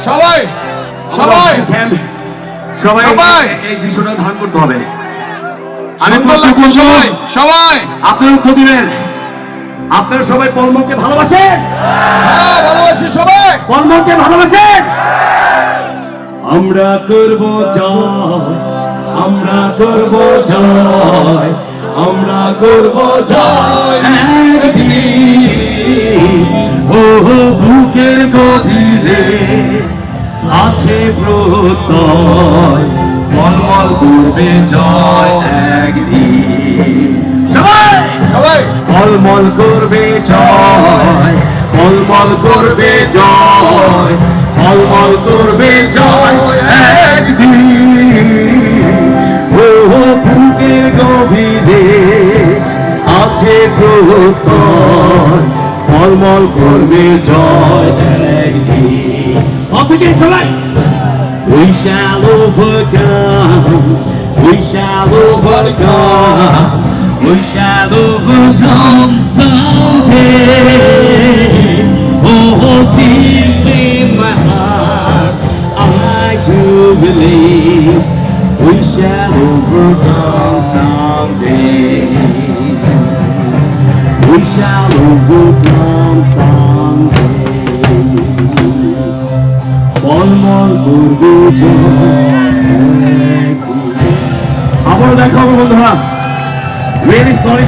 সবাই সবাই সবাই সবাই এই বিষয়টা ধারণ করতে হবে। আমি সুন্দর প্রশ্ন লাগছে, করব, সবাই সবাই আপনারা উত্তর দিবেন। আপনারা সবাই পলমকে ভালোবাসেন? হ্যাঁ, ভালোবাসি সবাই। পলমকে ভালোবাসেন? আমরা করব জয়, আমরা করব জয়, আমরা করব জয় একদিন। ও বুকের গভীরে আছে প্রত্যয়, মলমল করবে জয় একদিন। সবাই সবাই মলমল করবে জয়, মলমল করবে জয়, মলমল করবে জয় একদিন। ও বুকের গভীরে আছে প্রত্যয়, মলমল করবে জয় একদিন। অথচ সবাই we shall overcome, we shall overcome, we shall overcome someday. Oh, deep in my heart, I do believe we shall overcome someday. We shall overcome someday. মলমল করবে জয়। আবারও দেখা হবে বন্ধুরা। Really sorry.